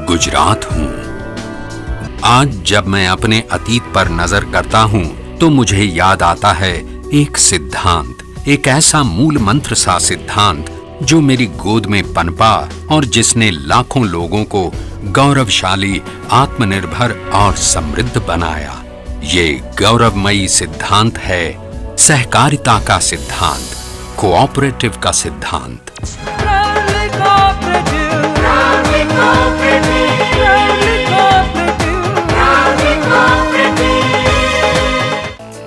गुजरात हूँ। आज जब मैं अपने अतीत पर नजर करता हूँ तो मुझे याद आता है एक सिद्धांत, एक ऐसा मूल मंत्र सा सिद्धांत जो मेरी गोद में पनपा और जिसने लाखों लोगों को गौरवशाली, आत्मनिर्भर और समृद्ध बनाया। ये गौरवमयी सिद्धांत है सहकारिता का सिद्धांत, कोऑपरेटिव का सिद्धांत।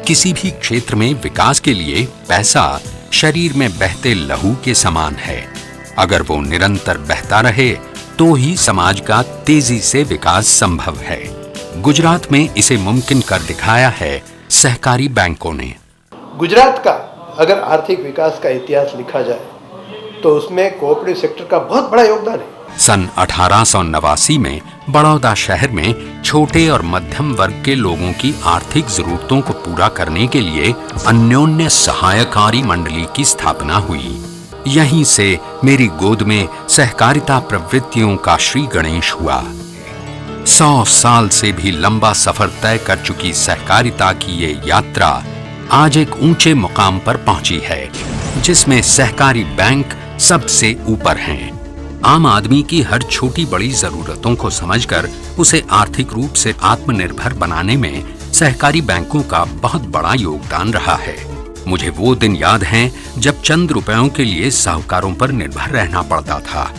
किसी भी क्षेत्र में विकास के लिए पैसा शरीर में बहते लहू के समान है। अगर वो निरंतर बहता रहे तो ही समाज का तेजी से विकास संभव है। गुजरात में इसे मुमकिन कर दिखाया है सहकारी बैंकों ने। गुजरात का अगर आर्थिक विकास का इतिहास लिखा जाए तो उसमें कोऑपरेटिव सेक्टर का बहुत बड़ा योगदान है। सन 1889 में बड़ौदा शहर में छोटे और मध्यम वर्ग के लोगों की आर्थिक जरूरतों को पूरा करने के लिए अन्योन्य सहायकारी मंडली की स्थापना हुई। यहीं से मेरी गोद में सहकारिता प्रवृत्तियों का श्री गणेश हुआ। 100 साल से भी लंबा सफर तय कर चुकी सहकारिता की ये यात्रा आज एक ऊंचे मुकाम पर पहुंची है, जिसमें सहकारी बैंक सबसे ऊपर हैं। आम आदमी की हर छोटी बड़ी जरूरतों को समझकर उसे आर्थिक रूप से आत्मनिर्भर बनाने में सहकारी बैंकों का बहुत बड़ा योगदान रहा है। मुझे वो दिन याद हैं जब चंद रुपयों के लिए साहूकारों पर निर्भर रहना पड़ता था।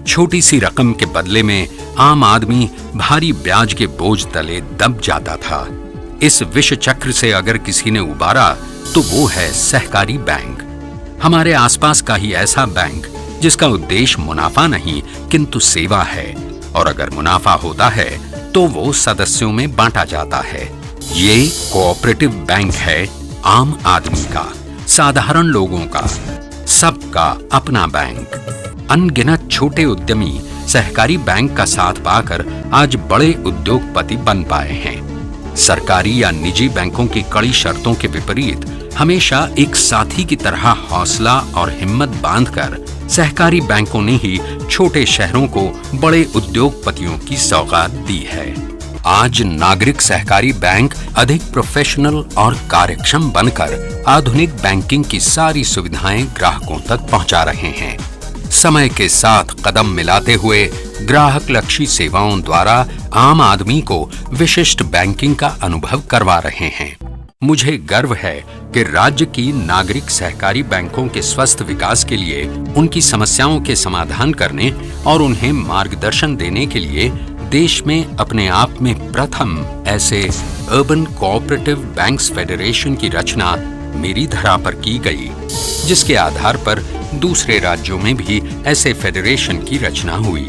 छोटी सी रकम के बदले में आम आदमी भारी ब्याज के बोझ तले दब जाता था। इस विष चक्र से अगर किसी ने उबारा तो वो है सहकारी बैंक। हमारे आसपास का ही ऐसा बैंक जिसका उद्देश्य मुनाफा नहीं किंतु सेवा है, और अगर मुनाफा होता है तो वो सदस्यों में बांटा जाता है। ये कोऑपरेटिव बैंक है आम आदमी का, साधारण लोगों का, सबका अपना बैंक। अनगिनत छोटे उद्यमी सहकारी बैंक का साथ पाकर आज बड़े उद्योगपति बन पाए हैं। सरकारी या निजी बैंकों की कड़ी शर्तों के विपरीत हमेशा एक साथी की तरह हौसला और हिम्मत बांधकर सहकारी बैंकों ने ही छोटे शहरों को बड़े उद्योगपतियों की सौगात दी है। आज नागरिक सहकारी बैंक अधिक प्रोफेशनल और कार्यक्षम बनकर आधुनिक बैंकिंग की सारी सुविधाएं ग्राहकों तक पहुंचा रहे हैं। समय के साथ कदम मिलाते हुए ग्राहक लक्षी सेवाओं द्वारा आम आदमी को विशिष्ट बैंकिंग का अनुभव करवा रहे हैं। मुझे गर्व है कि राज्य की नागरिक सहकारी बैंकों के स्वस्थ विकास के लिए, उनकी समस्याओं के समाधान करने और उन्हें मार्गदर्शन देने के लिए देश में अपने आप में प्रथम ऐसे अर्बन कोऑपरेटिव बैंक्स फेडरेशन की रचना मेरी धरा पर की गई, जिसके आधार पर दूसरे राज्यों में भी ऐसे फेडरेशन की रचना हुई।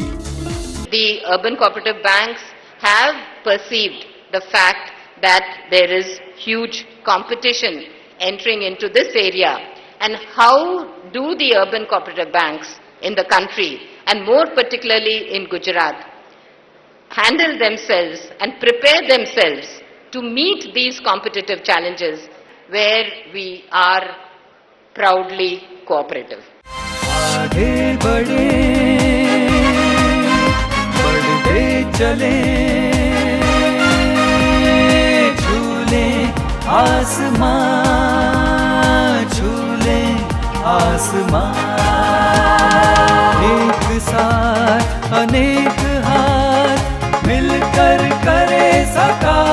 The urban cooperative banks have perceived the fact that there is huge competition entering into this area, and how do the urban cooperative banks in the country, and more particularly in Gujarat, handle themselves and prepare themselves to meet these competitive challenges where we are proudly cooperative. आगे बढ़े, बढ़ते चले, झूले आसमां, झूले आसमां, एक साथ अनेक हाथ मिलकर करे साकार।